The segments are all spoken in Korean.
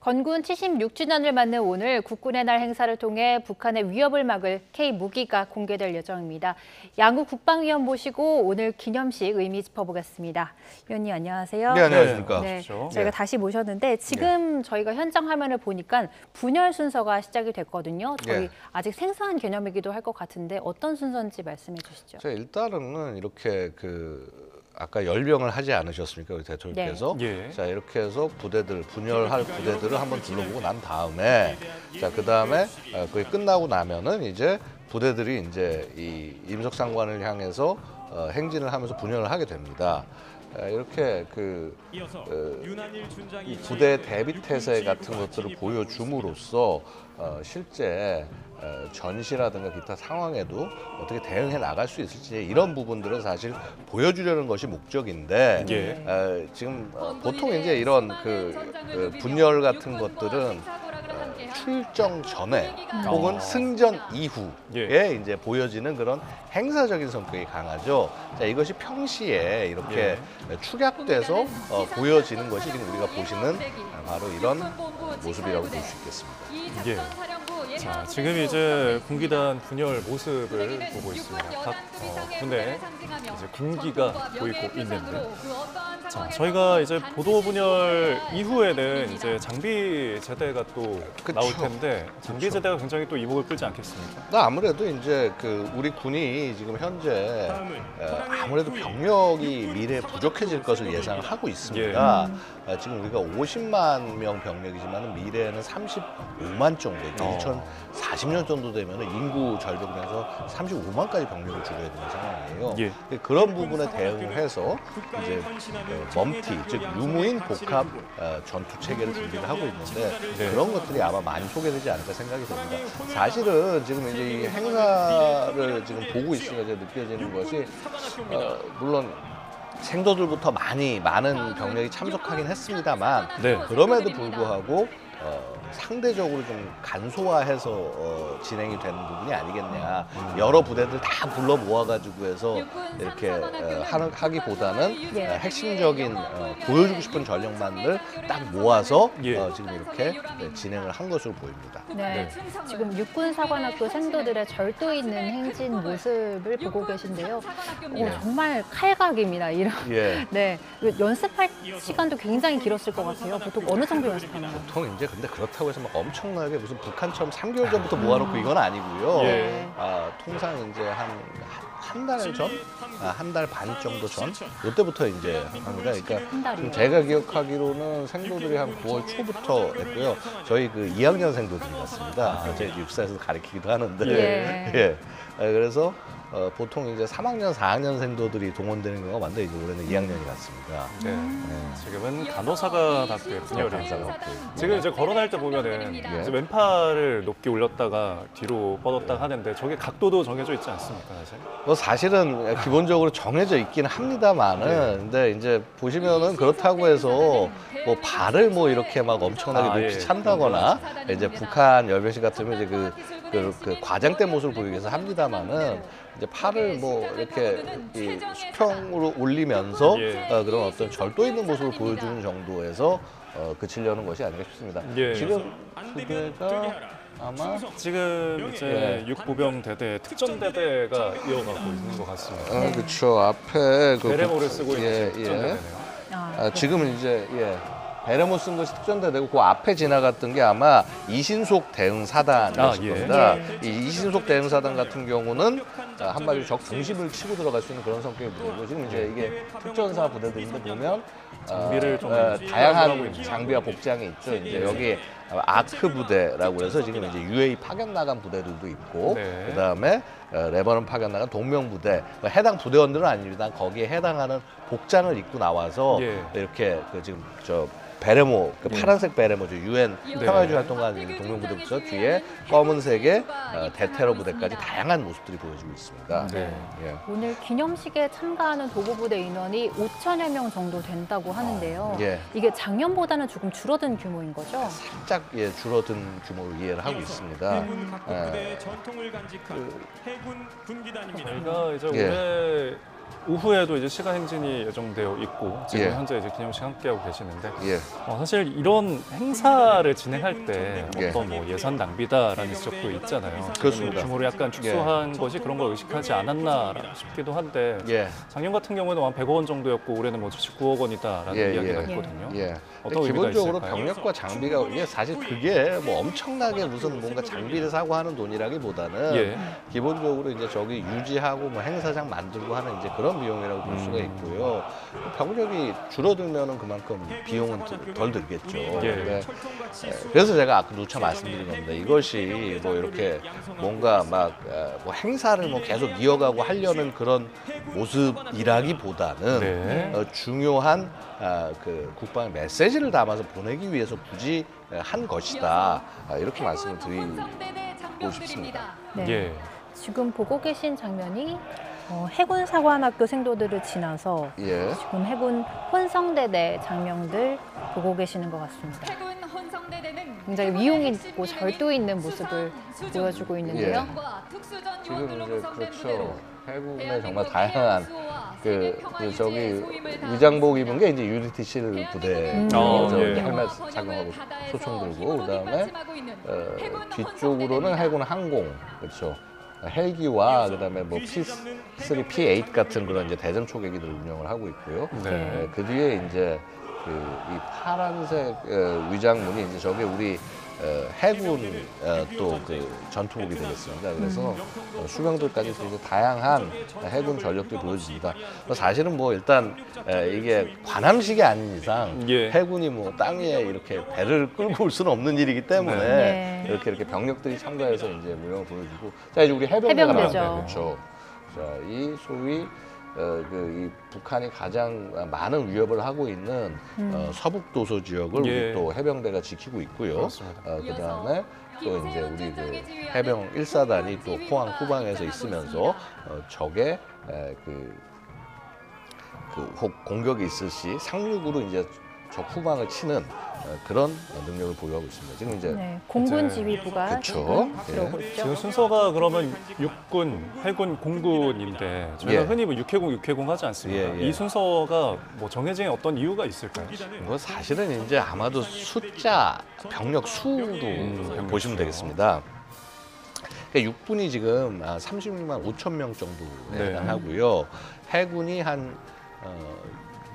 건군 76주년을 맞는 오늘 국군의 날 행사를 통해 북한의 위협을 막을 K-무기가 공개될 예정입니다. 양국 국방위원 모시고 오늘 기념식 의미 짚어보겠습니다. 위원님 안녕하세요. 네, 안녕하십니까. 네, 그렇죠. 저희가 다시 모셨는데 지금 저희가 현장 화면을 보니까 분열 순서가 시작이 됐거든요. 저희 아직 생소한 개념이기도 할 것 같은데 어떤 순서인지 말씀해 주시죠. 자, 일단은 이렇게 아까 열병을 하지 않으셨습니까, 우리 대통령께서? 네. 자, 이렇게 해서 부대들, 분열할 부대들을 한번 둘러보고 난 다음에, 자, 그 다음에 그게 끝나고 나면은 이제 부대들이 이제 이 임석상관을 향해서 행진을 하면서 분열을 하게 됩니다. 이렇게 이 부대 대비 태세 같은 것들을 보여줌으로써 실제 전시라든가 기타 상황에도 어떻게 대응해 나갈 수 있을지 이런 부분들은 사실 보여주려는 것이 목적인데 지금 보통 이제 이런 분열 같은 것들은 출정 전에 혹은 승전 이후에 이제 보여지는 그런 행사적인 성격이 강하죠. 자, 이것이 평시에 이렇게 축약돼서 보여지는 것이 지금 우리가 보시는 바로 이런 모습이라고 볼 수 있겠습니다. 자, 지금 이제 군기단 분열 모습을 보고 있습니다. 각 군에 이제 군기가 보이고 있는데, 자, 저희가 이제 보도 분열 이후에는 이제 장비 제대가 또 나올 텐데, 장비 제대가 굉장히 또 이목을 끌지 않겠습니까? 아무래도 이제 우리 군이 지금 현재 아무래도 병력이 미래에 부족해질 것을 예상하고 있습니다. 지금 우리가 50만 명 병력이지만 미래에는 35만 정도, 2040년 정도 되면 인구 절벽에서 35만까지 병력을 줄여야 되는 상황이에요. 그런 부분에 대응해서 이제 범티, 즉 유무인 복합 전투 체계를 준비를 하고 있는데 그런 것들이 아마 많이 소개되지 않을까 생각이 듭니다. 사실은 지금 이제 이 행사를 지금 보고 있으면서 느껴지는 것이 물론 생도들부터 많은 병력이 참석하긴 했습니다만 그럼에도 불구하고 상대적으로 좀 간소화해서 진행이 되는 부분이 아니겠냐. 여러 부대들 다 불러 모아가지고 해서 이렇게 하기보다는 핵심적인 보여주고 싶은 전력만을 딱 모아서 지금 이렇게 진행을 한 것으로 보입니다. 지금 육군사관학교 생도들의 절도 있는 행진 모습을 보고 계신데요. 정말 칼각입니다. 이런. 연습할 시간도 굉장히 길었을 것 같아요. 보통 어느 정도 연습하나요? 보통 이제 근데 그렇다고 해서 막 엄청나게 무슨 북한처럼 3개월 전부터 모아놓고 이건 아니고요. 통상 이제 한 달 전, 한 달 반 정도 전, 이때부터 이제 합니다. 그러니까 지금 제가 기억하기로는 생도들이 한 9월 초부터 했고요. 저희 2학년 생도들이 왔습니다. 저희 육사에서 가르치기도 하는데, 그래서 보통 이제 3학년, 4학년 생도들이 동원되는 경우가 많은데 이제 올해는 2학년이 갔습니다. 지금은 간호사관학교의 분열이죠. 지금 이제 걸어날 때 보면은 이제 왼팔을 높게 올렸다가 뒤로 뻗었다가 하는데 저게 각도도 정해져 있지 않습니까, 사실? 사실은 기본적으로 정해져 있긴 합니다만은 근데 이제 보시면은 그렇다고 해서 발을 이렇게 막 엄청나게 높이 찬다거나 이제 북한 열병식 같으면 이제 그 과장된 모습을 보이기 위해서 합니다만은 이제 팔을 이렇게 수평으로 올리면서 그런 어떤 절도 있는 모습을 보여주는 정도에서 그치려는 것이 아닌가 싶습니다. 지금 그게가 아마 지금 이제 육보병대대 특전대대가 이어가고 있는 것 같습니다. 그렇죠. 앞에 베레모를 쓰고 있는 특전대대네요. 지금은 이제 베레모 쓴 것이 특전대대고 그 앞에 지나갔던 게 아마 이신속 대응사단이었을 겁니다. 이 이신속 대응사단 같은 경우는 한마디로 적 중심을 치고 들어갈 수 있는 그런 성격의 부대고 지금 이제 이게 특전사 부대들인데 보면 장비를 좀 다양한 장비와 복장이 있죠. 이제 여기 아크 부대라고 해서 지금 이제 UAE 파견 나간 부대들도 있고 그다음에 레바논 파견 나간 동명 부대 해당 부대원들은 아닙니다. 거기에 해당하는 복장을 입고 나와서 이렇게 지금 베레모, 파란색 베레모죠. UN 평화주의 활동가 동명부대부터 뒤에 검은색의 대테러 부대까지 다양한 모습들이 보여지고 있습니다. 오늘 기념식에 참가하는 도보부대 인원이 5천여 명 정도 된다고 하는데요. 이게 작년보다는 조금 줄어든 규모인 거죠? 살짝 줄어든 규모로 이해를 하고 있습니다. 저희가 이제 올해 오후에도 이제 시가 행진이 예정되어 있고 지금 예. 현재 이제 기념식 함께하고 계시는데 예. 사실 이런 행사를 진행할 때 예. 어떤 뭐 예산 낭비다라는 지적도 있잖아요. 그렇습니다. 규모를 약간 축소한 것이 그런 걸 의식하지 않았나 싶기도 한데 예. 작년 같은 경우에는 한 100억 원 정도였고 올해는 뭐 79억 원이다라는 예, 이야기가 예. 있거든요. 예. 어떤 의미가 기본적으로 있을까요? 병력과 장비가 이게 사실 그게 뭐 엄청나게 무슨 뭔가 장비를 사고 하는 돈이라기보다는 예. 기본적으로 이제 저기 유지하고 뭐 행사장 만들고 하는 이제 그런 비용이라고 볼 수가 있고요. 병력이 줄어들면은 그만큼 비용은 덜 들겠죠. 네. 그래서 제가 아까 누차 말씀드린 겁니다. 이것이 뭐 이렇게 뭔가 막 뭐 행사를 뭐 계속 이어가고 하려는 그런 모습이라기보다는 네. 중요한 그 국방의 메시지를 담아서 보내기 위해서 굳이 한 것이다. 이렇게 말씀을 드리고 싶습니다. 네. 예. 지금 보고 계신 장면이 해군 사관학교 생도들을 지나서 예. 지금 해군 혼성대대 장면들 보고 계시는 것 같습니다. 굉장히 위용 있고 절도 있는 모습을 보여주고 있는데요. 지금 이제 그렇죠. 해군의 정말 다양한 저기 위장복 입은 게 이제 UDTC 부대 예. 헬멧 착용하고 소총 들고 그다음에 뒤쪽으로는 해군 항공 그렇죠. 헬기와 그다음에 뭐 P3, P8 같은 그런 이제 대전 초계기들을 운영을 하고 있고요. 네. 그 뒤에 이제 이 파란색 위장문이 이제 저게 우리 해군 또 그 전투복이 되겠습니다. 그래서 수병들까지 되게 다양한 해군 전력들이 보여집니다. 사실은 뭐 일단 이게 관함식이 아닌 이상 예. 해군이 뭐 땅 위에 이렇게 배를 끌고 올 수는 없는 일이기 때문에 네. 이렇게 병력들이 참가해서 이제 무용을 보여주고 자 이제 우리 해병대가 해병대죠. 나왔네요. 그렇죠. 자, 이 소위 이 북한이 가장 많은 위협을 하고 있는 서북 도서 지역을 예. 우리 또 해병대가 지키고 있고요. 그렇습니다. 그다음에 또 이제 우리 그 해병 1사단이 또 포항 후방에서 있으면서 적의 혹 공격이 있을 시 상륙으로 이제 적 후방을 치는 그런 능력을 보유하고 있습니다. 지금 이제 네, 공군 지휘부가 그쵸. 지금 예. 들어오고 있죠. 지금 순서가 그러면 육군, 해군, 공군인데 저희가 예. 흔히 뭐 육해공, 육해공 하지 않습니까? 예, 예. 이 순서가 뭐 정해진 어떤 이유가 있을까요? 뭐 사실은 이제 아마도 숫자 병력 수로 보시면 되겠습니다. 그러니까 육군이 지금 36만 5천 명 정도에 네. 해당하고요. 해군이 한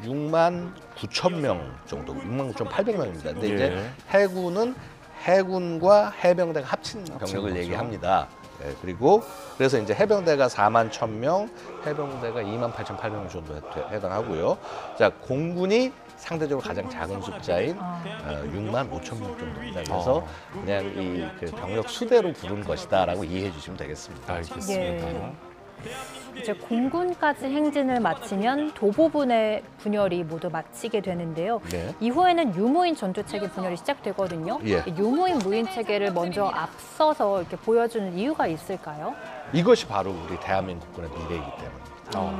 6만 9천 명 정도, 6만 9천 800명입니다. 근데 예. 이제 해군은 해군과 해병대가 합친 병력을 거죠. 얘기합니다. 네, 그리고 그래서 이제 해병대가 4만 1,000명, 해병대가 2만 8,800명 정도 해당하고요. 자, 공군이 상대적으로 가장 작은 숫자인 6만 5천 명 정도입니다. 그래서 그냥 이 그 병력 수대로 부른 것이다라고 이해해 주시면 되겠습니다. 알겠습니다. 예. 이제 공군까지 행진을 마치면 도보분의 분열이 모두 마치게 되는데요. 네. 이후에는 유무인 전투체계 분열이 시작되거든요. 예. 유무인 무인 체계를 먼저 앞서서 이렇게 보여주는 이유가 있을까요? 이것이 바로 우리 대한민국군의 미래이기 때문입니다.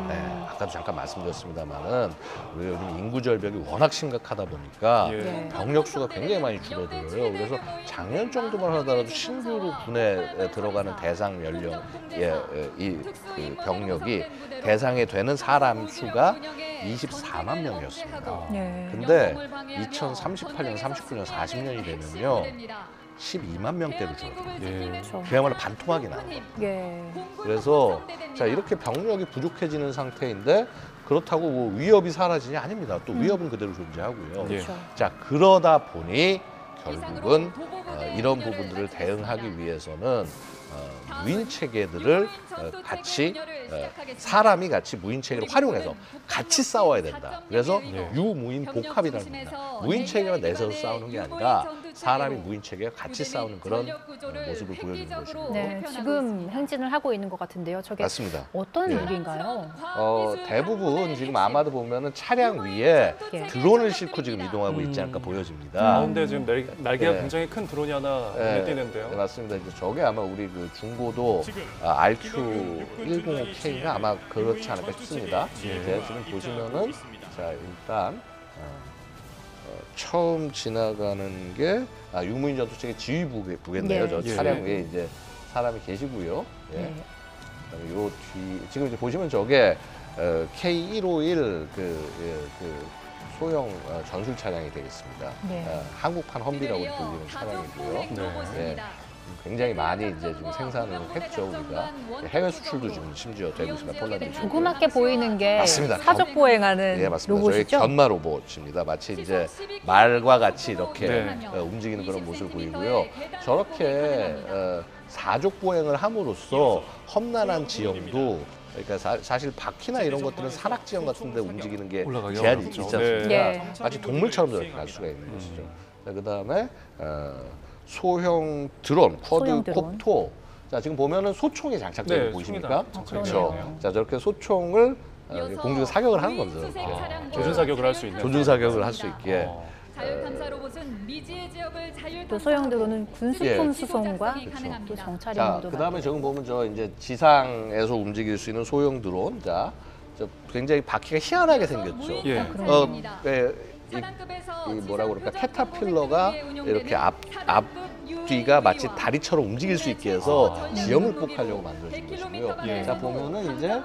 네, 아까도 잠깐 말씀드렸습니다만은 우리 요즘 인구 절벽이 워낙 심각하다 보니까 예. 병력 수가 굉장히 많이 줄어들어요. 그래서 작년 정도만 하더라도 신규로 군에 들어가는 대상 연령 그 병력이 대상이 되는 사람 수가 24만 명이었습니다. 네. 근데 2038년, 39년, 40년이 되면요 12만 명대로 줄어들어요. 예. 그렇죠. 그야말로 반토막이 나는 거예요. 예. 그래서 자 이렇게 병력이 부족해지는 상태인데 그렇다고 뭐 위협이 사라지냐 아닙니다. 또 위협은 그대로 존재하고요. 예. 그렇죠. 자 그러다 보니 결국은 이런 부분들을 대응하기 위해서는 무인 체계들을 같이 사람이 같이 무인 체계를 활용해서 같이 싸워야 된다. 그래서 예. 유무인 복합이라는 겁니다. 무인 체계가 내서 싸우는 게 아니라 사람이 무인 체계가 같이 싸우는 그런 모습을 보여주는 것입니다. 네, 지금 행진을 하고 있는 것 같은데요. 저게 맞습니다. 어떤 예. 무기인가요? 대부분 지금 아마도 보면은 차량 위에 예. 드론을 싣고 지금 이동하고 있지 않을까 보여집니다. 가운데 지금 날개가 예. 굉장히 큰 드론이 하나 네, 눈에 띄는데요. 네, 맞습니다. 이제 저게 아마 우리 그 중고도 RQ105K가 아마 그렇지 않을까 싶습니다. 예. 지금 보시면은 자 일단 처음 지나가는 게 유무인 전투체계 지휘부겠네요. 네. 저 예. 차량 위에 이제 사람이 계시고요. 예. 네. 그다음에 요 뒤 지금 이제 보시면 저게 K151 그 소형 전술 차량이 되겠습니다. 네. 한국판 험비라고 불리는 차량이고요. 예, 굉장히 많이 이제 지금 생산을 했죠 우리가. 해외 수출도 지금 심지어 되고 있습니다. 폴란드 쪽으로. 조그맣게 보이는 게 맞습니다. 사족 보행하는 예, 맞습니다. 저희 로봇이죠? 견마 로봇입니다. 마치 이제 말과 같이 이렇게 네. 움직이는 그런 모습을 보이고요. 저렇게 사족 보행을 함으로써 험난한 지형도 그러니까 사실 바퀴나 이런 것들은 산악 지형 같은 데 움직이는 게 올라가기 제한이 어렵죠. 있지 않습니까? 네. 마치 동물처럼 저렇게 갈 수가 있는 것이죠. 그다음에 소형 드론, 소형 드론. 쿼드콥터. 자, 지금 보면은 소총이 장착되어 있는 거 보이십니까? 장착이 그렇죠. 되네요. 자, 저렇게 소총을 공중에 사격을 하는 거죠. 조준 사격을 할 수 있는. 조준 사격을 할 수 있게. 자율탐사 로봇은 미지의 지역을 자율 또 소형 드론은 군수품 예. 수송과 그렇죠. 또 정찰 자, 임무도 그다음에 맡게 저기 보면 저 이제 지상에서 움직일 수 있는 소형 드론. 자, 저 굉장히 바퀴가 희한하게 생겼죠. 예. 이 뭐라 그럴까 캐타필러가 이렇게 앞뒤가 마치 다리처럼 움직일 수 있게 해서 지형을 복하려고 만들어진 것이고요. 예. 자, 보면은 이제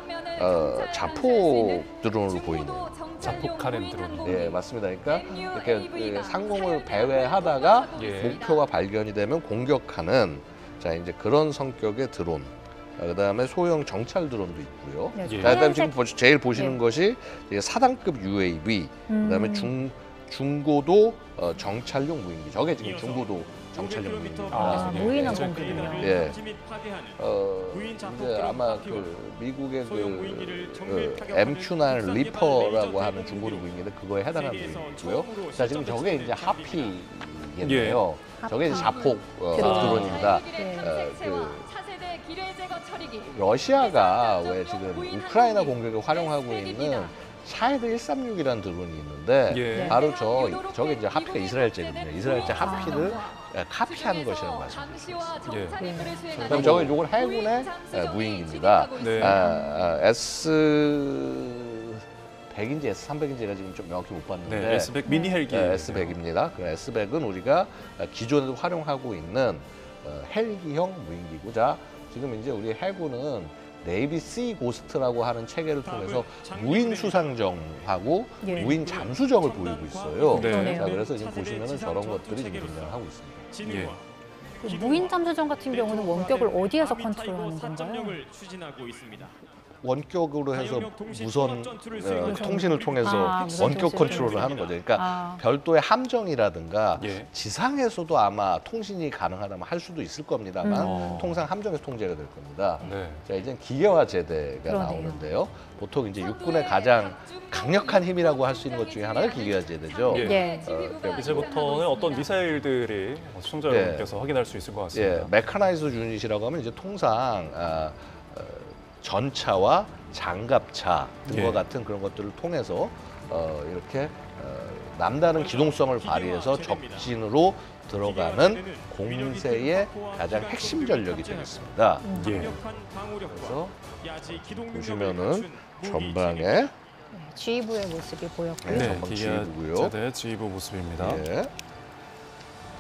자폭 드론으로 보이는. 자폭 카렌 드론. 예, 맞습니다. 그러니까 이렇게 그 상공을 배회하다가 예. 목표가 발견이 되면 공격하는 자 이제 그런 성격의 드론. 그다음에 소형 정찰 드론도 있고요. 네, 예. 자, 그다음에 지금 하얀색- 제일 보시는 예. 것이 이제 4단급 UAV. 그다음에 중고도 정찰용 무인기. 저게 지금 중고도 정찰용 무인기입니다. 아, 예. 무인한 예. 공격이군요. 예. 이제 아마 그 미국의 그 MQ-9 리퍼라고 하는 중고도 무인기인데 그거에 해당하는 무인기고요. 자, 지금 저게 이제 하피겠네요. 저게 이제 자폭 드론입니다. 그 러시아가 왜 지금 우크라이나 공격에 활용하고 있는 샤헤드 136이라는 드론이 있는데 예. 바로 저게 이제 하피가 이스라엘제거든요. 이스라엘제 하피를 카피하는 것이라고 말씀드렸습니다. 예. 그럼 저거 이건 해군의 무인기입니다. 네. S 100인지 S 300인지가 지금 좀 명확히 못 봤는데 네. S100 미니 헬기. S 100입니다. 그 S 100은 우리가 기존에도 활용하고 있는 헬기형 무인기고, 자 지금 이제 우리 해군은 네이비 씨 고스트라고 하는 체계를 통해서 무인 수상정하고 예. 무인 잠수정을 보이고 있어요. 네. 자, 그래서 지금 보시면은 저런 것들이 지금 등장을 하고 있습니다. 예. 그 무인 잠수정 같은 경우는 원격을 어디에서 컨트롤하는 건가요? 원격으로 해서 무선 통신을 통해서 무선 원격 통신을 컨트롤을 하는 거죠. 그러니까 별도의 함정이라든가 예. 지상에서도 아마 통신이 가능하다면 할 수도 있을 겁니다만 통상 함정에서 통제가 될 겁니다. 네. 자, 이제 기계화 제대가 그러네요. 나오는데요. 보통 이제 육군의 가장 강력한 힘이라고 할 수 있는 것 중에 하나가 기계화 제대죠. 예. 예. 그러니까 이제부터는 어떤 미사일들이 시청자 여러분께서 확인할 수 있을 것 같습니다. 예, 메카나이즈 유닛이라고 하면 이제 통상 전차와 장갑차 등과 예. 같은 그런 것들을 통해서 이렇게 남다른 기동성을 발휘해서 적진으로 들어가는 공세의 가장 핵심 전력이 되겠습니다. 예. 그래서 보시면은 전방에 G부의 모습이 보였고요. 네, 전방 기아 지휘부고요. 제대 지휘부 모습입니다. 예.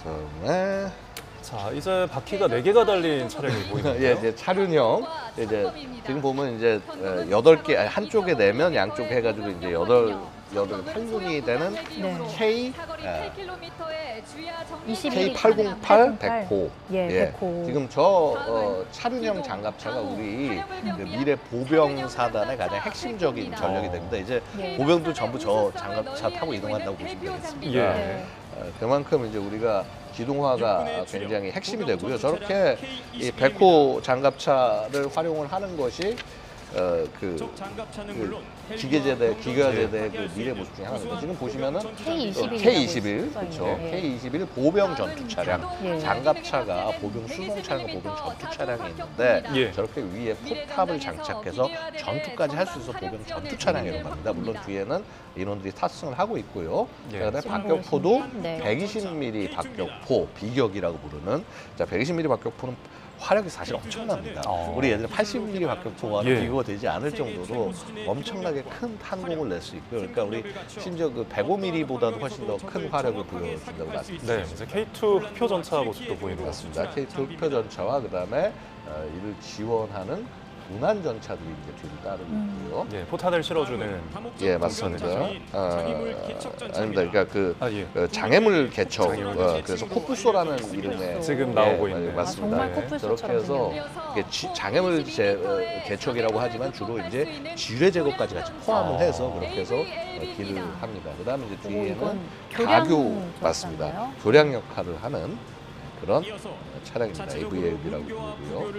그다음에 자, 이제 바퀴가 4개가 달린 차량이 보이는데요. 예, 이제 차륜형 이제 지금 보면 이제 8개 한쪽에 내면 양쪽에 해가지고 이제 여덟 탈륜이 되는 네. K 21 K808 100호. 예, 100호. 지금 저 차륜형 장갑차가 우리 그 미래 보병 사단의 가장 핵심적인 전력이 됩니다. 이제 네. 보병도 전부 저 장갑차 타고 이동한다고 보시면 되겠습니다. 예. 네. 그만큼 이제 우리가 기동화가 굉장히 핵심이 되고요. 저렇게 이 100호 장갑차를 활용을 하는 것이 그 기계제대, 기계화제대의 그 미래 모습 중에 하나입니다. 지금 보시면은 K21 K21, 써 그렇죠. 있네요. 예. K21 보병 전투 차량, 예. 장갑차가 보병 수송 차량과 보병 전투 차량이 있는데 예. 저렇게 위에 포탑을 장착해서 전투까지 할 수 있어 보병 전투 차량이라고 합니다. 물론 뒤에는 인원들이 탑승을 하고 있고요. 예. 그다음에 박격포도 네. 120mm 박격포, 비격이라고 부르는 자 120mm 박격포는 화력이 사실 엄청납니다. 우리 예전에 80mm 박격포가 예. 비교가 되지 않을 정도로 엄청나게 큰 탄공을 낼 수 있고요. 그러니까 우리 심지어 그 105mm보다도 훨씬 더 큰 화력을 보여준다고 말씀드렸습니다. 네, 이제 K2 흑표 전차 모습도 보이는 것 같습니다. 맞습니다. K2 흑표 전차와 그다음에 이를 지원하는 운한 전차들이 이제 뒤를 따르고 있고요. 예, 포탄을 실어주는. 예, 맞습니다. 아닙니다. 그러니까 그 예. 장애물 개척, 그래서 코뿔소라는 이름의 지금 나오고 있는. 맞습니다. 정말 그렇게 코뿔소처럼 해서 이게 장애물 개척이라고 하지만 주로 이제 지뢰 제거까지 같이 포함을 해서 그렇게 해서 길을 합니다. 그다음에 이제 뒤에는 이건 가교 교량 맞습니다. 전차인가요? 교량 역할을 하는 그런 차량입니다. AVAB라고 부르고요.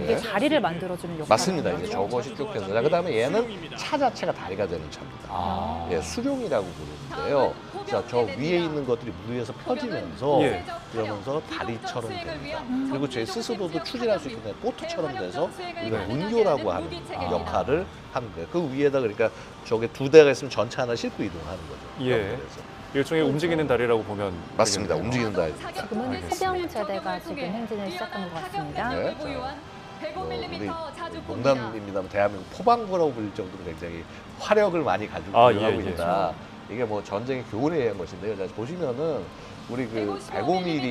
이게 다리를 만들어주는 역할. 맞습니다. 이제 저것이 쭉 해서. 자, 그다음에 얘는 차 자체가 다리가 되는 차입니다. 아. 예, 수룡이라고 부르는데요. 자, 저 위에 있는 것들이 물 위에서 펴지면서 예. 그러면서 다리처럼 됩니다. 그리고 제 스스로도 추진할 수 있는 보트처럼 돼서 우리가 문교라고 하는 역할을 하는 거예요. 그 위에다 그러니까 저게 두 대가 있으면 전차 하나 싣고 이동하는 거죠. 예. 그래서. 일종의 움직이는 다리라고 보면 맞습니다. 되겠네요. 움직이는 다리. 지금은 알겠습니다. 포병제대가 지금 행진을 시작한 것 같습니다. 네. 우리 농담입니다만 대한민국 포방부라고 불릴 정도로 굉장히 화력을 많이 가지고 아, 하고 예, 예. 있다. 이게 뭐 전쟁의 교훈의 것인데요. 자, 보시면은 우리 그 105mm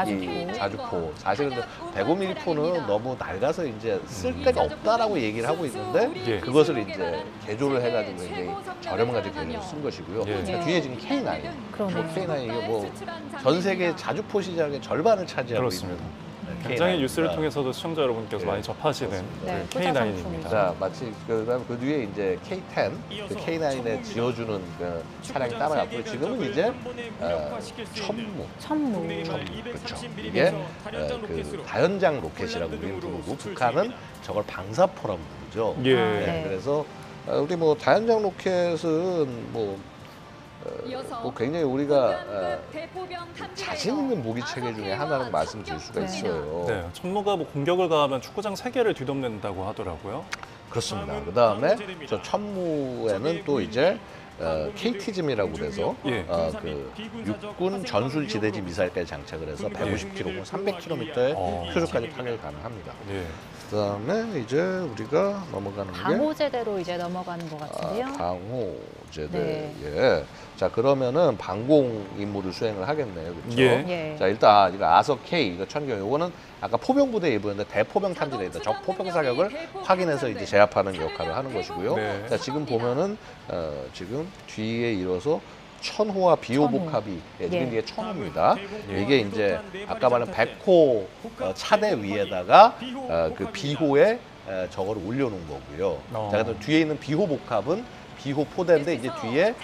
이 자주포 사실은 105mm 포는 너무 낡아서 이제 쓸 데가 없다라고 얘기를 하고 있는데 예. 그것을 이제 개조를 해가지고 굉장히 저렴한 가지고 개조를 쓴 것이고요. 예. 자, 뒤에 지금 K9. 그러네요. K9 이게 뭐 전 세계 자주포 시장의 절반을 차지하고 그렇습니다. 있는 굉장히 K9입니다. 뉴스를 통해서도 시청자 여러분께서 예. 많이 접하시는 네, K9입니다. 자, 마치 그다음 그 뒤에 이제 K10, 그 K9에 지어주는 그 차량이 따라갔고요. 지금은 이제 천무, 그렇죠. 이게 그 다연장 로켓이라고 우리는 부르고 북한은 저걸 방사포라고 부르죠. 예. 네. 그래서 우리 뭐 다연장 로켓은 뭐 굉장히 우리가 자신 있는 무기 체계 중에 하나라고 말씀드릴 수가 네. 있어요. 네, 천무가 뭐 공격을 가하면 축구장 3개를 뒤덮는다고 하더라고요. 그렇습니다. 그 다음에 저 천무에는 또 이제 KT즘이라고 그래서 예. 그 육군 전술 지대지 미사일까지 장착을 해서 150km 혹은 300km의 표적까지 타격이 가능합니다. 예. 그다음에 이제 우리가 넘어가는 게 방호제대로 이제 넘어가는 것 같은데요. 방호제대. 네. 예. 자, 그러면은 방공 임무를 수행을 하겠네요. 그렇죠? 예. 예. 자, 일단 이거 아석 K 이거 천경 요거는 아까 포병부대 일부였는데 대포병 탐지대입니다. 적 포병 사격을 확인해서 이제 제압하는 역할을 하는 것이고요. 네. 자, 지금 보면은 지금 뒤에 이뤄서 천호와 비호 천호. 복합이 지금 예. 이게 천호입니다. 예. 이게 이제 아까 말한 100호 차대 위에다가 그 비호에 저거를 올려놓은 거고요. 자, 그다음 뒤에 있는 비호 복합은 비호 포대인데 이제 뒤에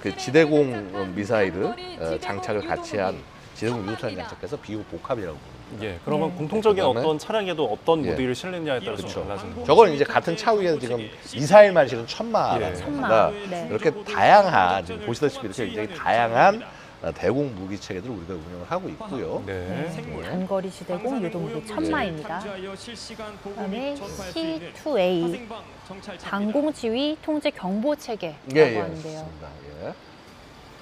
그 지대공 미사일을 장착을 같이 한 지대공 유탄 장착해서 비호 복합이라고 부릅니다. 예. 그러면 네. 공통적인 그다음에 어떤 차량에도 어떤 예. 무기를 실느냐에 따라서 그렇죠. 좀 달라지는 거죠. 저건 이제 같은 차 위에 지금 미사일만 실은 천마라는 예. 겁니다. 네. 이렇게 다양한 지금 보시다시피 이렇게 굉장히 다양한 대공 무기 체계들을 우리가 운영을 하고 있고요. 네. 단거리 지대공 유도무기 천마입니다. 그다음에 C2A 방공지휘 통제 경보 체계라고 하는데요. 좋습니다. 예.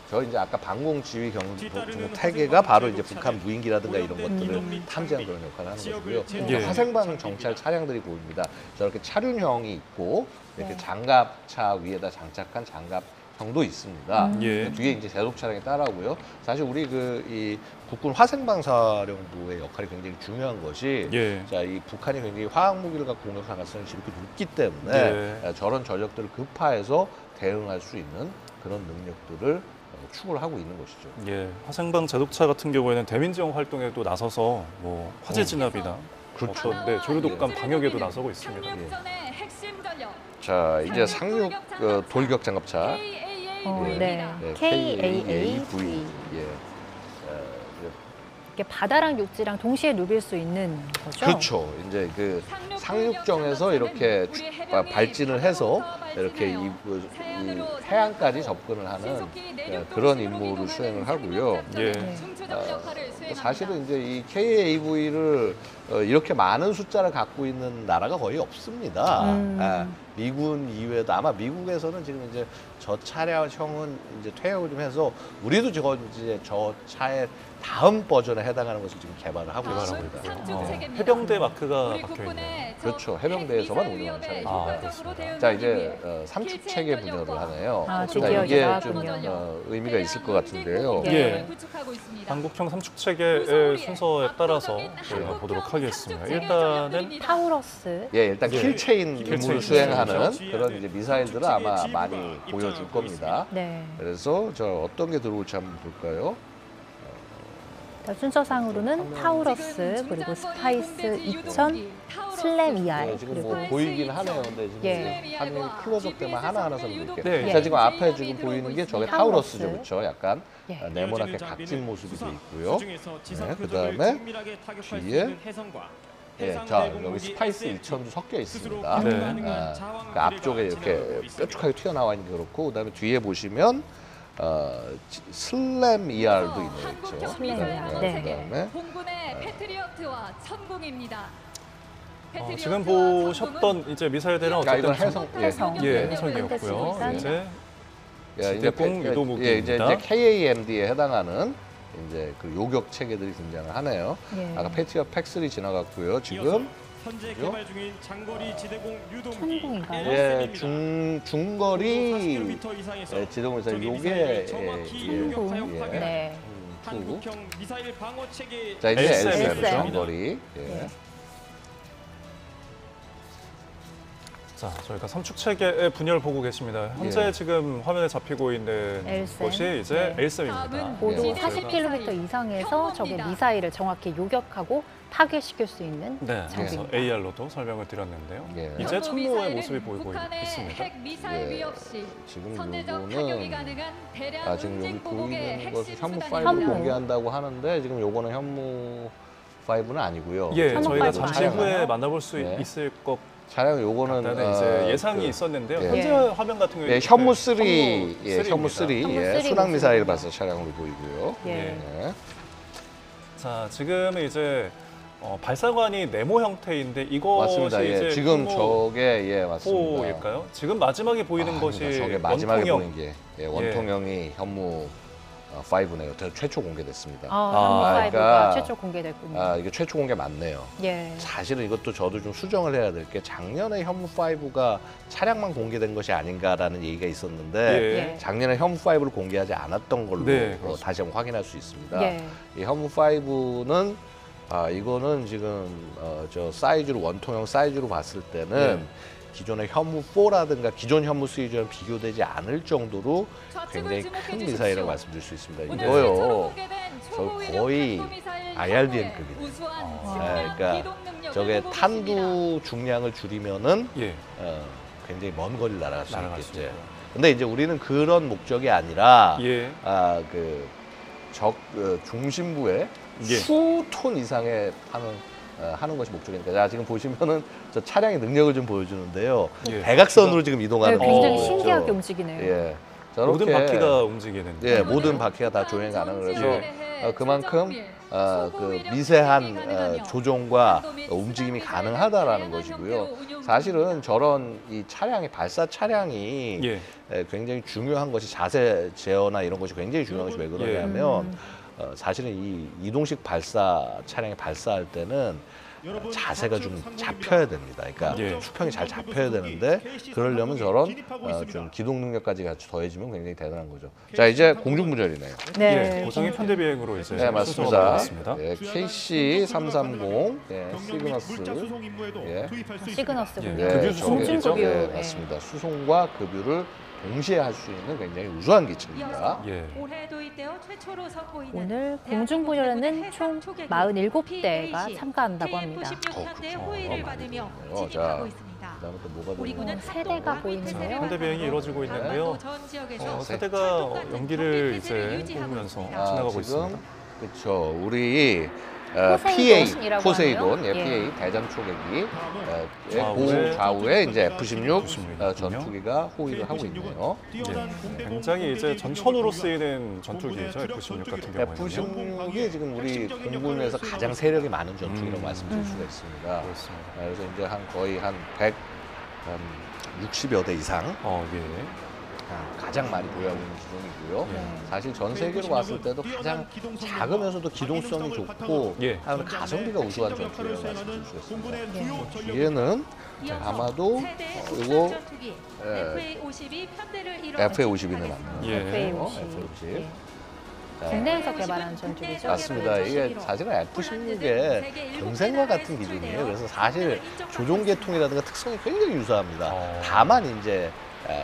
저 이제 아까 방공지휘 태계가 바로 이제 북한 무인기라든가 이런 것들을 탐지하는 그런 역할을 하는 것이고요. 예. 화생방 정찰 차량들이 보입니다. 저렇게 차륜형이 있고 이렇게 장갑차 위에다 장착한 장갑형도 있습니다. 예. 뒤에 이제 대독 차량이 따라오고요. 사실 우리 이 국군 화생방사령부의 역할이 굉장히 중요한 것이 예. 자, 이 북한이 굉장히 화학 무기를 갖고 공격할 가능성이 이렇게 높기 때문에 예. 저런 전력들을 급파해서 대응할 수 있는 그런 능력들을 추구를 하고 있는 것이죠. 예. 화생방 자동차 같은 경우에는 대민 지원 활동에도 나서서 뭐 화재 진압이나 그렇죠. 어떤 조류 독감 방역에도 나서고 있습니다. 예. 자, 이제 상륙 돌격 장갑차 네. KAAV. 예. 이게 바다랑 육지랑 동시에 누빌 수 있는 거죠? 그렇죠. 이제 그 상륙정에서 이렇게 발진을 해서 이렇게 이 해안까지 접근을 하는 그런 임무를 수행을 하고요. 예. 사실은 이제 이 KAV를 이렇게 많은 숫자를 갖고 있는 나라가 거의 없습니다. 미군 이외에도 아마 미국에서는 지금 이제 저 차량형은 이제 퇴역을 좀 해서 우리도 이제 저 차의 다음 버전에 해당하는 것을 지금 개발을 하고 있습니다. 해병대 마크가 박혀 있네요. 그렇죠. 해병대에서만 운영하는 차량입니다. 그렇습니다. 자, 이제 삼축 체계 분열을 하네요. 아, 그러니까 드디어 이게 나왔군요. 좀 의미가 있을 것 같은데요. 예. 구축하고 있습니다. 한국형 삼축 체계의 순서에 따라서 저희가 보도록 하겠습니다. 일단은 타우러스. 예, 일단 예. 킬체인 킬체인 임무를 수행하는 시스템이죠. 그런 이제 미사일들을 아마 많이 보여줄 겁니다. 네. 그래서 저 어떤 게 들어올지 한번 볼까요? 순서상으로는 타우러스, 그리고 스파이스 2000, 슬램 ER, 네, 지금 그리고 뭐 보이긴 하네요. 근데 지금 예. 화면이 클로즈업 되면 하나하나 좀 이렇게. 네. 자, 지금 앞에 지금 보이는 게 저게 타우러스죠, 타우러스. 그렇죠? 약간 예. 네모나게 각진 모습이 돼 있고요. 네, 그다음에 뒤에 예, 자 여기 스파이스 2000도 섞여 있습니다. 네. 그 앞쪽에 이렇게 뾰족하게 튀어나와 있는 게 그렇고, 그다음에 뒤에 보시면 슬램 ER도 있네요, 그렇죠? 슬램 ER. 네. 그다음에 공군의 패트리어트와 천공입니다. 지금 보셨던 이제 미사일들은 자, 이건 어쨌든 해성, 해성. 예, 네. 해성이었고요. 일단 이제 예, 지대공 유도무기입니다. 이제 KAMD에 해당하는 이제 그 요격 체계들이 등장을 하네요. 예. 아까 패트리어 팩3 지나갔고요. 지금 현재 그죠? 개발 중인 장거리 지대공 유도무기 천공인가요? 예, 중거리 40km 이상에서 예, 지도공에서 적의 요게 미사일을 정확히 예, 요격 사용하게 네. 투. 한국형 미사일 방어 체계 자, 이제 LSM. LSM 중거리. 예. 네. 자, 저희가 삼축 체계의 분열 보고 계십니다. 현재 예. 지금 화면에 잡히고 있는 LSM. 것이 이제 네. LSM입니다. 다음은 고도 예. 40km 이상에서 적의 미사일을 정확히 요격하고 파괴시킬 수 있는 네, 그래서 장비입니다. AR로도 설명을 드렸는데요. 예. 이제 천무의 모습이 보이고 있습니다. 핵 미사일 예. 위협 시 지금 선제적 요거는 타격이 가능한 대량 지금 여기 운직 보복의 보이는 것이 핵심 현무 수단입니다. 5를 현무. 공개한다고 하는데 지금 요거는 현무 5는 아니고요. 예, 천문 저희가 파이브 잠시 아니에요? 후에 만나볼 수 네. 있을 것 차량 요거는 같다는 이제 예상이 그, 있었는데요. 예. 현재 예. 화면 같은 경우에 예, 현무 3, 예, 현무 현무 3입니다. 3, 현무 예, 3 순항 미사일 모습입니다. 발사 차량으로 보이고요. 예. 네. 자, 지금 이제 발사관이 네모 형태인데 이것이 맞습니다. 예, 이제 지금 저게 예 맞습니다. 포일까요? 지금 마지막에 보이는 아, 것이 아닙니다. 저게 마지막에 원통형. 보이는 게 예, 원통형이 현무 5네요. 최초 공개됐습니다. 현무 5가 그러니까 최초 공개됐군요. 아, 이게 최초 공개 맞네요. 예. 사실은 이것도 저도 좀 수정을 해야 될 게 작년에 현무 5가 차량만 공개된 것이 아닌가라는 얘기가 있었는데 예. 작년에 현무 5를 공개하지 않았던 걸로 네, 그렇습니다. 다시 한번 확인할 수 있습니다. 예. 이 현무 5는 이거는 지금 저 사이즈로 원통형 사이즈로 봤을 때는 기존의 현무 4라든가 기존 현무 시리즈랑 비교되지 않을 정도로 굉장히 큰 미사일이라고 말씀드릴 수 있습니다. 이거요. 저 거의 IRBM급이네요. 그러니까 저게 탄두 중량을 줄이면은 예. 굉장히 먼 거리를 날아갈 수 날아갈 수 있겠죠. 있고. 근데 이제 우리는 그런 목적이 아니라 예. 적 중심부에 예. 수톤 이상의 하는 것이 목적이니까. 자, 지금 보시면은 저 차량의 능력을 좀 보여주는데요. 예. 대각선으로 지금 이동하는 네, 굉장히 모습이 신기하게 보이죠. 움직이네요. 예. 모든 저렇게 바퀴가 움직이는. 예, 모든 바퀴가 다 조행 가능. 그래서 그만큼 그 미세한 조종과 움직임이 가능하다라는 것이고요. 사실은 저런 이 차량이 발사 차량이 예. 굉장히 중요한 것이 자세 제어나 이런 것이 굉장히 중요한 것이 왜 그러냐면 음. 사실은 이 이동식 발사 차량이 발사할 때는 자세가 좀 잡혀야 됩니다. 그러니까 예. 수평이 잘 잡혀야 되는데 그러려면 저런 좀 기동 능력까지 같이 더해지면 굉장히 대단한 거죠. 자, 이제 공중분열이네요. 네. 예. 고성의 편대 비행으로 이제 네, 순서가 맞습니다. 바뀌었습니다. 예, KC330, 예, 시그너스, 예, 시그너스군요. 예, 급유 저게, 수송이죠? 예, 예. 맞습니다. 수송과 급유를 동시에 할 수 있는 굉장히 우수한 기체입니다. 예. 올해 도입되어 최초로 선보이는 오늘 공중분열에는 총 47대가 참가한다고 합니다. KF-96 호위를 받으며 자, 진입하고 있습니다. 그다음에 또 뭐가 우리 되나요? 군은 세대가 보이는데요. 현대 비행이 이루어지고 있는데요. 전 지역에서 세대가 연기를 이제 뽑으면서 지나가고 있습니다. 그렇죠. 우리 포세이돈이라고 포세이돈, 하네요. 예, 예. PA 대잠 초계기 좌우에 좌우에 이제 F-16 F-16 전투기가 호위를 하고 있네요. 예. 굉장히 이제 전천후로 쓰이는 전투기죠. F-16 같은 경우에는요. F-16이 지금 우리 공군에서 가장 세력이 많은 전투기라고 말씀드릴 수가 있습니다. 그렇습니다. 그래서 이제 거의 한 160여 대 이상 예. 가장 많이 보유하고 있는 기종이고요. 네. 사실 전 세계로 봤을 때도 가장 작으면서도 기동성이 좋고 예. 하는 가성비가 우수한 전투기라고 말씀드릴 수 있습니다. 네. 뒤에는 아마도 이거 FA52 편대를 FA52는 안 나와요. 예. FA50. FA50. 네. 국내에서 개발한 전투기죠. 맞습니다. 이게 사실은 F-16의 경생과 같은 기종이에요. 그래서 사실 조종 계통이라든가 특성이 굉장히 유사합니다. 다만 이제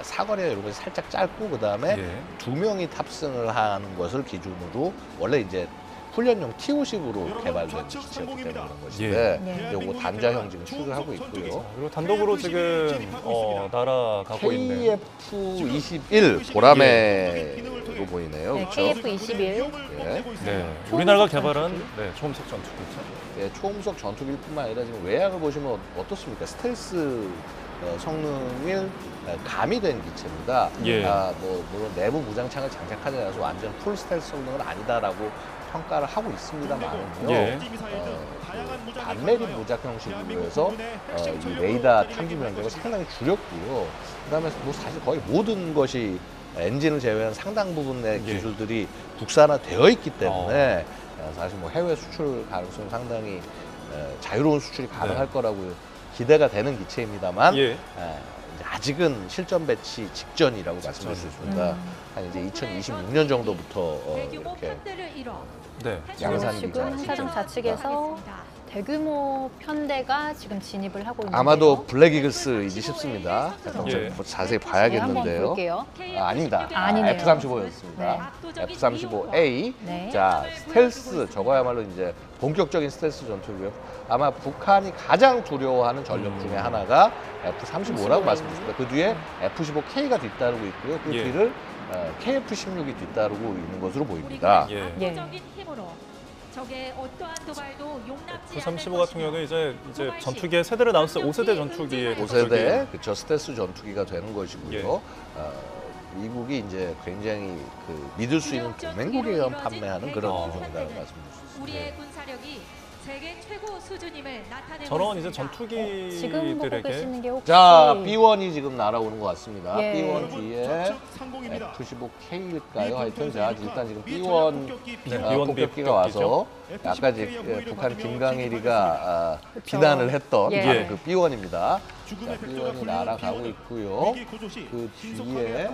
사거리가 이런 것이 살짝 짧고 그다음에 예. 2명이 탑승을 하는 것을 기준으로 원래 이제 훈련용 T-50으로 개발된 기체였기 때문에 그런 것인데 예. 요거 단자형 지금 출시하고 있고요. 그리고 단독으로 지금 날아가고 있는 KF-21 보라매로 보이네요. 네, 그렇죠? KF-21. 예. 네, 우리나라가 개발한 네, 초음속 전투기죠. 예, 초음속 전투기일 뿐만 아니라 지금 외양을 보시면 어떻습니까? 스텔스 성능을 가미된 기체입니다. 예. 물론 내부 무장창을 장착하지 않아서 완전 풀 스텔스 성능은 아니다라고 평가를 하고 있습니다만은요. 예. 반매립 무작 형식으로 해서 이 레이더 탐지 면적을 상당히 줄였고요. 그다음에 뭐 사실 거의 모든 것이 엔진을 제외한 상당 부분의 예. 기술들이 국산화되어 있기 때문에 사실 뭐 해외 수출 가능성이 상당히 자유로운 수출이 가능할 거라고 기대가 되는 기체입니다만 예. 이제 아직은 실전 배치 직전이라고 말씀드릴 수 있습니다. 한 이제 2026년 정도부터 대규모 이렇게 편대를 이뤄 네. 양산 지금 기자 행사장 좌측에서 대규모 편대가 지금 진입을 하고 있는데요. 아마도 블랙 이글스이지 싶습니다. 잠깐 예. 좀 자세히 네, 한번 봐야겠는데요. 볼게요. 아닙니다. 아니네요. F-35였습니다. 네. F-35A. 네. 자, 스텔스, 저거야말로 이제 본격적인 스텔스 전투고요. 아마 북한이 가장 두려워하는 전력 중에 하나가 F-35라고 말씀드렸습니다. 그 뒤에 F-15K가 뒤따르고 있고요. 그 예. 뒤를 KF-16이 뒤따르고 있는 것으로 보입니다. 예. 압도적인 힘으로 적의 어떠한 도발도 용납지 F-35 같은 경우는 이제 전투기의 세대를 나눴을 때 5세대 전투기의 5세대 그쵸 스텔스 전투기가 되는 것이고요. 예. 미국이 이제 굉장히 믿을 수 있는 동맹국에 판매하는 그런 구성이라고 말씀드릴 수 있습니다. 우리의 군사력이 세계 최고 수준임을 나타내고 저런 이제 있습니다. 지금 보고 전투기들에게 계시는 게 혹시 자, B1이 지금 날아오는 것 같습니다. 예. B1 뒤에 F-15K일까요? 하여튼 자, 일단 지금 B1 네, B1B 폭격기가 와서 아까 이제 북한 김강일이가 비난을 했던 예. 바로 그 B1입니다. 자, B1이 날아가고 있고요. 그 뒤에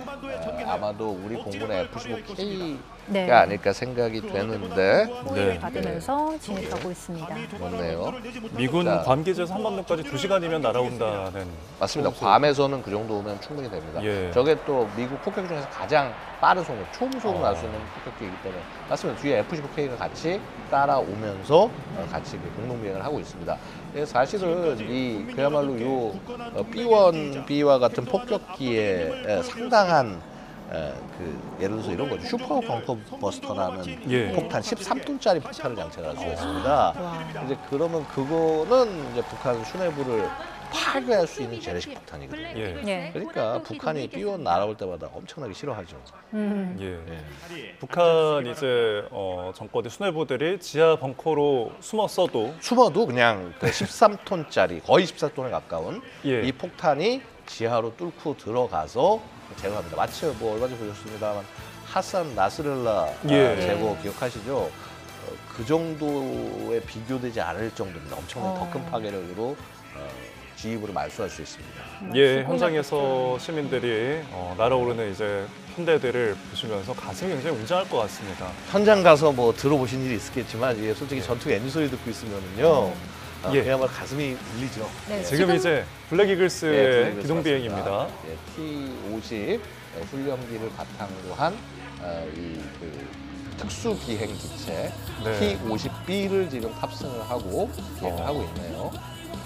아마도 우리 공군의 F-15K가 네. 아닐까 생각이 되는데 호위를 네. 받으면서 진입하고 있습니다. 그렇네요. 미군 자. 괌기지에서 한반도까지 2시간이면 날아온다는 맞습니다. 괌에서는 그 정도면 충분히 됩니다. 예. 저게 또 미국 폭격 중에서 가장 빠른 속도, 초음속으로 날 수 있는 폭격기이기 때문에 맞습니다. 뒤에 F-15K가 같이 따라오면서 같이 공동 비행을 하고 있습니다. 사실은 이 그야말로 요 B-1B와 같은 폭격기에 상당한 예를 들어서 이런 거죠. 슈퍼 벙커 버스터라는 예. 폭탄 13톤짜리 폭탄을 장착할 수가 있습니다. 와. 이제 그러면 그거는 이제 북한 수뇌부를 파괴할 수 있는 재래식 폭탄이거든요. 예. 예. 그러니까 북한이 B-1 날아올 때마다 엄청나게 싫어하죠. 예. 북한 이제 정권의 수뇌부들이 지하 벙커로 숨었어도 숨어도 그냥 그 13톤짜리 거의 14톤에 가까운 예. 이 폭탄이 지하로 뚫고 들어가서 제거합니다. 마치 뭐 얼마 전에 보셨습니다만 하산 나스렐라 예. 제거 기억하시죠? 그 정도에 비교되지 않을 정도입니다. 엄청난 더 큰 파괴력으로 지휘부를 말소할 수 있습니다. 예, 현장에서 시민들이 날아오르는 이제 편대들을 보시면서 가슴이 굉장히 웅장할 것 같습니다. 현장 가서 뭐 들어보신 일이 있겠지만 이게 솔직히 전투 엔진 소리 듣고 있으면은요 예. 그야말로 가슴이 울리죠. 네, 지금 이제 블랙 이글스의 블랙이글스 기동 비행입니다. 맞습니다. T-50 훈련기를 바탕으로 한 특수 비행 기체 네. T-50B를 지금 탑승을 하고 비행을 하고 있네요.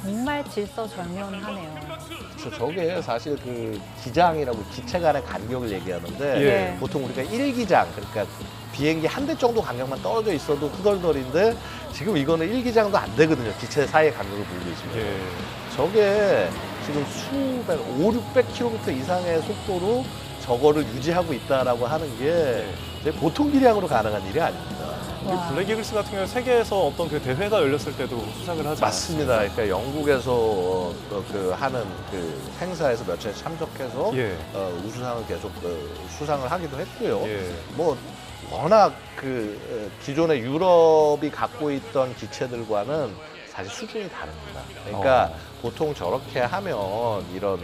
정말 질서정연하네요. 그래서 저게 사실 그 기장이라고 기체 간의 간격을 얘기하는데 예. 보통 우리가 1기장 그러니까 비행기 한 대 정도 간격만 떨어져 있어도 후덜덜인데 지금 이거는 1기장도 안 되거든요. 기체 사이의 간격을 보고 계시면. 예. 저게 지금 수백, 500-600km 이상의 속도로 저거를 유지하고 있다라고 하는 게 보통 기량으로 가능한 일이 아닙니다. 와. 블랙 이글스 같은 경우는 세계에서 어떤 그 대회가 열렸을 때도 수상을 하지 맞습니다. 그러니까 영국에서 그 하는 그 행사에서 몇 차례 참석해서 예. 우수상을 계속 수상을 하기도 했고요. 예. 뭐 워낙 그 기존의 유럽이 갖고 있던 기체들과는 사실 수준이 다릅니다. 그러니까 보통 저렇게 하면 이런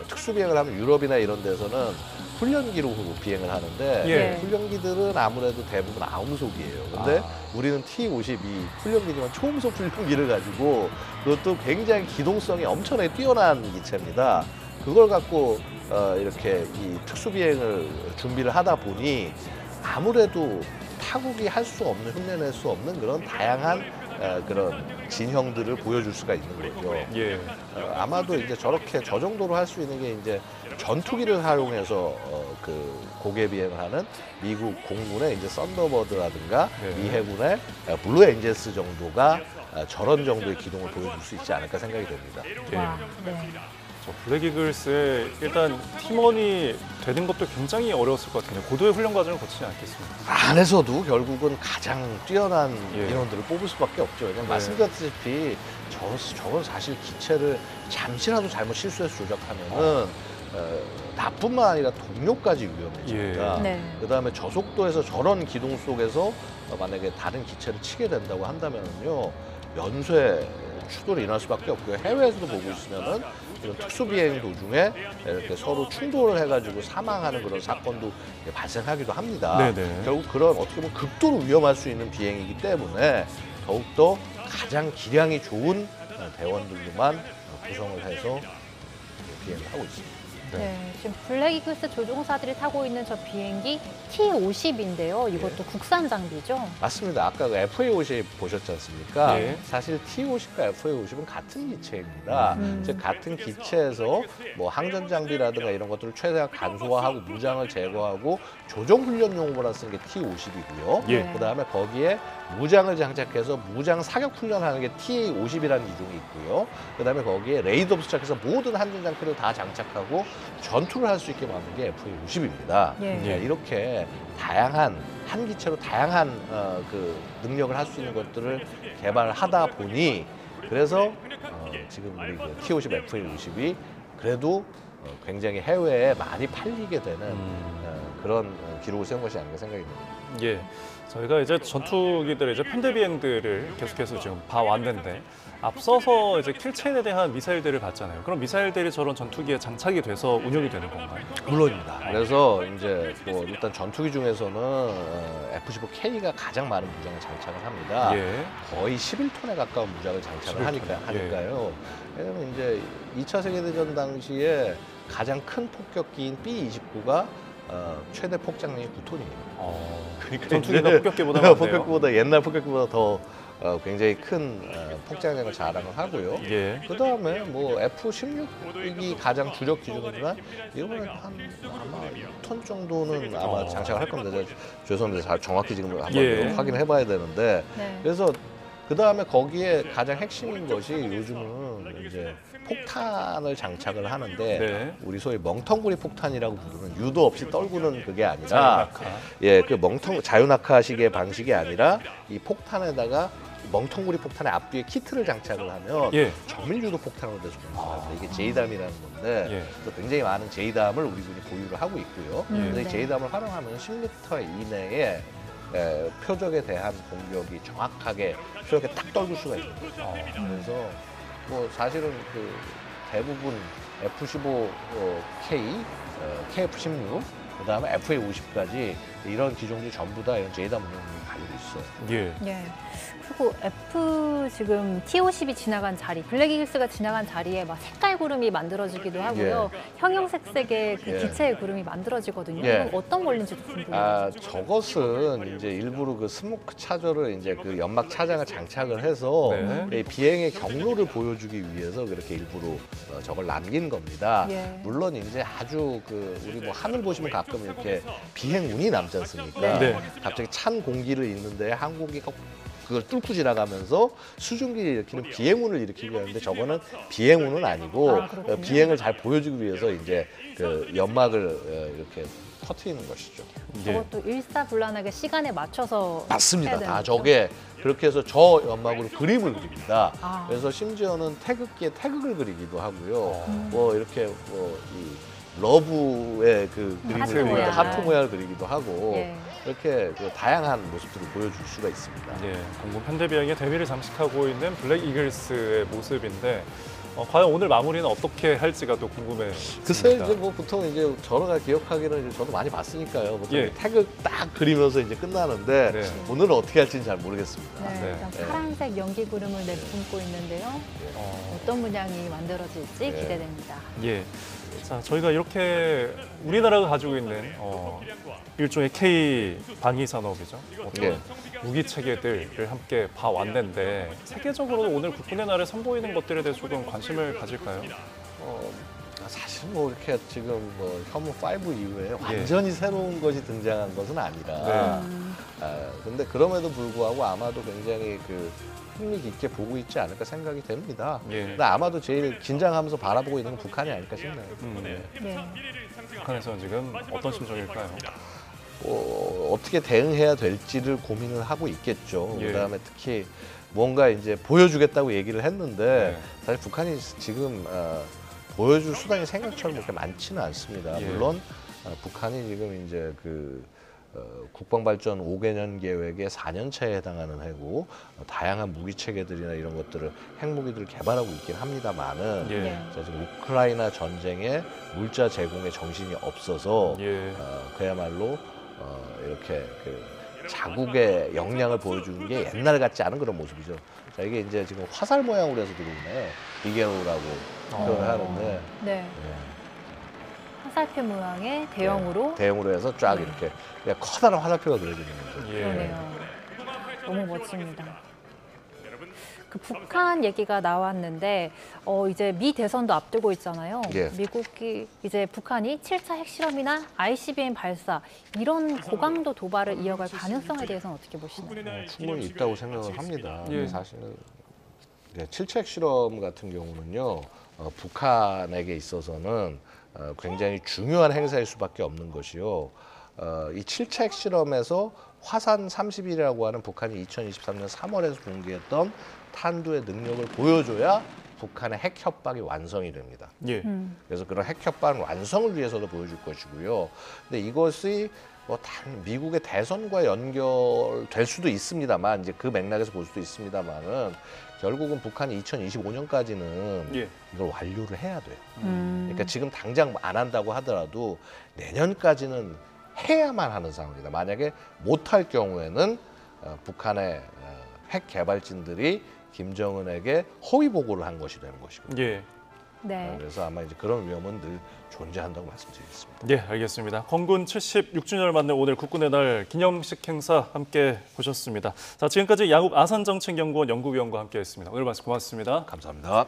특수 비행을 하면 유럽이나 이런 데서는 훈련기로 비행을 하는데 예. 훈련기들은 아무래도 대부분 아음속이에요. 근데 우리는 T-52 훈련기지만 초음속 훈련기를 가지고 그것도 굉장히 기동성이 엄청나게 뛰어난 기체입니다. 그걸 갖고 이렇게 이 특수 비행을 준비를 하다 보니 아무래도 타국이 할 수 없는, 흉내낼 수 없는 그런 다양한 그런 진형들을 보여줄 수가 있는 거죠. 예. 아마도 이제 저렇게 저 정도로 할 수 있는 게 이제 전투기를 활용해서 그 고개 비행을 하는 미국 공군의 이제 썬더버드라든가 네. 미 해군의 블루 엔젤스 정도가 저런 정도의 기동을 보여줄 수 있지 않을까 생각이 됩니다. 와, 네. 저 블랙 이글스의 일단 팀원이 되는 것도 굉장히 어려웠을 것 같은데 고도의 훈련 과정을 거치지 않겠습니까? 안에서도 결국은 가장 뛰어난 예. 인원들을 뽑을 수밖에 없죠. 그냥 네. 말씀드렸다시피 저건 사실 기체를 잠시라도 잘못 실수해서 조작하면은 나뿐만 아니라 동료까지 위험해집니다. 예. 네. 그다음에 저속도에서 저런 기동 속에서 만약에 다른 기체를 치게 된다고 한다면요 연쇄 추돌이 일어날 수밖에 없고요. 해외에서도 보고 있으면은 이런 특수 비행 도중에 이렇게 서로 충돌을 해가지고 사망하는 그런 사건도 발생하기도 합니다. 네네. 결국 그런 어떻게 보면 극도로 위험할 수 있는 비행이기 때문에 더욱더 가장 기량이 좋은 대원들로만 구성을 해서 비행을 하고 있습니다. 네, 지금 블랙 이글스 조종사들이 타고 있는 저 비행기 T-50인데요. 이것도 국산 장비죠? 맞습니다. 아까 그 FA-50 보셨지 않습니까? 네. 사실 T-50과 FA-50은 같은 기체입니다. 즉 같은 기체에서 뭐 항전 장비라든가 이런 것들을 최대한 간소화하고 무장을 제거하고 조정 훈련용으로 쓰는 게 T-50이고요. 예. 그다음에 거기에 무장을 장착해서 무장 사격 훈련하는 게 T-50이라는 기종이 있고요. 그다음에 거기에 레이더부터 시작해서 모든 항전 장비를 다 장착하고 전투를 할 수 있게 만든 게 FA-50입니다. 예. 이렇게 다양한 한 기체로 다양한 그 능력을 할 수 있는 것들을 개발하다 보니 그래서 지금 우리 그 T-50 FA-50이 그래도 굉장히 해외에 많이 팔리게 되는 그런 기록을 세운 것이 아닌가 생각이 듭니다. 예. 저희가 이제 전투기들의 이제 편대 비행들을 계속해서 지금 봐왔는데 앞서서 이제 킬체인에 대한 미사일들을 봤잖아요. 그럼 미사일들이 저런 전투기에 장착이 돼서 운용이 되는 건가요? 물론입니다. 그래서 이제 뭐 일단 전투기 중에서는 F-15K가 가장 많은 무장을 장착을 합니다. 예. 거의 11톤에 가까운 무장을 장착을 11톤. 하니까요. 왜냐면 이제 2차 세계대전 당시에 가장 큰 폭격기인 B-29가 최대 폭장량이 9톤이에요. 그러니까 전투기가 이제 폭격기보다 많네요. 폭격기보다 옛날 폭격기보다 더 굉장히 큰 폭장량을 자랑을 하고요. 예. 그 다음에 뭐 F-16이 가장 주력 기종이지만 이거는 한 아마 6톤 정도는 아마 장착을 할 겁니다. 제가 죄송합니다. 잘 정확히 지금 한번 예. 확인해봐야 되는데 네. 그래서 그 다음에 거기에 가장 핵심인 것이 요즘은 이제 폭탄을 장착을 하는데 네. 우리 소위 멍텅구리 폭탄이라고 부르는 유도 없이 떨구는 그게 아니라 자유낙하. 예, 그 자유낙하식의 방식이 아니라 이 폭탄에다가 멍텅구리 폭탄의 앞뒤에 키트를 장착을 하면 예. 정밀유도 폭탄으로 돼서 공격합니다. 이게 제이담이라는 건데 예. 그래서 굉장히 많은 제이담을 우리 군이 보유를 하고 있고요. 그래서 이 네. 제이담을 활용하면 10m 이내에 표적에 대한 공격이 정확하게 표적에 딱 떨굴 수가 있는 거죠. 그래서 뭐 사실은 그 대부분 F-15K, KF-16, 그 다음에 FA-50까지 이런 기종들이 전부 다 이런 제이담 운용을 가지고 있어요. 예. 예. 그리고 지금 T-50이 지나간 자리, 블랙 이글스가 지나간 자리에 막 색깔 구름이 만들어지기도 하고요. 형형색색의 그 예. 기체의 구름이 만들어지거든요. 예. 이건 어떤 원리인지도 궁금해요. 저것은 이제 일부러 그 스모크 차저를 이제 그 연막 차장을 장착을 해서 네. 이 비행의 경로를 보여주기 위해서 그렇게 일부러 저걸 남긴 겁니다. 예. 물론 이제 아주 그 우리 뭐 하늘 보시면 가끔 이렇게 비행운이 남지 않습니까? 네. 갑자기 찬 공기를 읽는데 항공기가 그걸 뚫고 지나가면서 수증기를 일으키는 비행운을 일으키게 하는데 저거는 비행운은 아니고 비행을 잘 보여주기 위해서 이제 그 연막을 이렇게 터트리는 것이죠. 저것도 일사불란하게 시간에 맞춰서 맞습니다. 해야 되는 다 거죠? 저게 그렇게 해서 저 연막으로 그림을 그립니다. 아. 그래서 심지어는 태극기에 태극을 그리기도 하고요. 뭐 이렇게 뭐 이 러브의 그 그림을 하트 그리기도 모양. 하트 모양을 그리기도 하고 예. 이렇게 그 다양한 모습들을 보여줄 수가 있습니다. 예, 공군 현대비행의 대위를 장식하고 있는 블랙 이글스의 모습인데 과연 오늘 마무리는 어떻게 할지가 또 궁금해집니다. 글쎄 이제 뭐 보통 이제 저가 기억하기는 이제 저도 많이 봤으니까요. 보통 예. 태극 딱 그리면서 이제 끝나는데 네. 오늘은 어떻게 할지는 잘 모르겠습니다. 네, 네. 일단 파란색 연기 구름을 내뿜고 있는데요. 어떤 문양이 만들어질지 네. 기대됩니다. 예. 자, 저희가 이렇게 우리나라가 가지고 있는 일종의 K 방위 산업이죠. 어떤 예. 무기 체계들을 함께 봐왔는데 세계적으로 오늘 국군의 날에 선보이는 것들에 대해서 조금 관심을 가질까요? 사실 뭐 이렇게 지금 뭐 혐오 5 이후에 완전히 새로운 것이 등장한 것은 아니라 근데 그럼에도 불구하고 아마도 굉장히 그 흥미 깊게 보고 있지 않을까 생각이 됩니다. 예. 근데 아마도 제일 긴장하면서 바라보고 있는 건 북한이 아닐까 싶네요. 네. 네. 북한에서는 지금 어떤 심정일까요? 어떻게 대응해야 될지를 고민을 하고 있겠죠. 예. 그다음에 특히 뭔가 이제 보여주겠다고 얘기를 했는데 네. 사실 북한이 지금 보여줄 수단이 생각처럼 그렇게 많지는 않습니다. 예. 물론 북한이 지금 이제 그 국방발전 5개년 계획의 4년차에 해당하는 해고 다양한 무기 체계들이나 이런 것들을 핵무기들을 개발하고 있긴 합니다만은 예. 네. 지금 우크라이나 전쟁에 물자 제공에 정신이 없어서 예. 그야말로 이렇게 그 자국의 역량을 보여주는 게 옛날 같지 않은 그런 모습이죠. 자, 이게 이제 지금 화살 모양으로 해서 들어오네요. 비게로라고 표현을 하는데 네. 화살표 모양의 대형으로 대형으로 해서 쫙 이렇게 그냥 커다란 화살표가 그려지는 거죠. 예. 그러네요. 너무 멋집니다. 그 북한 얘기가 나왔는데 이제 미 대선도 앞두고 있잖아요. 예. 미국이 이제 북한이 7차 핵실험이나 ICBM 발사 이런 고강도 도발을 이어갈 가능성에 대해서는 어떻게 보시나요? 충분히 있다고 생각을 합니다. 예. 사실은 7차 핵실험 같은 경우는요. 북한에게 있어서는 굉장히 중요한 행사일 수밖에 없는 것이요. 이 7차 핵실험에서 화산 30이라고 하는 북한이 2023년 3월에서 공개했던 탄두의 능력을 보여줘야 북한의 핵 협박이 완성이 됩니다. 예. 그래서 그런 핵 협박 완성을 위해서도 보여줄 것이고요. 근데 이것이 뭐 미국의 대선과 연결될 수도 있습니다만 이제 그 맥락에서 볼 수도 있습니다만은 결국은 북한이 2025년까지는 예. 이걸 완료를 해야 돼요. 그러니까 지금 당장 안 한다고 하더라도 내년까지는 해야만 하는 상황이다. 만약에 못할 경우에는 북한의 핵 개발진들이 김정은에게 허위 보고를 한 것이 되는 것이고. 예. 네. 그래서 아마 이제 그런 위험은 늘 존재한다고 말씀드리겠습니다. 예, 알겠습니다. 건군 76주년을 맞는 오늘 국군의 날 기념식 행사 함께 보셨습니다. 자, 지금까지 양욱 아산정책연구원 연구위원과 함께했습니다. 오늘 말씀 고맙습니다. 감사합니다.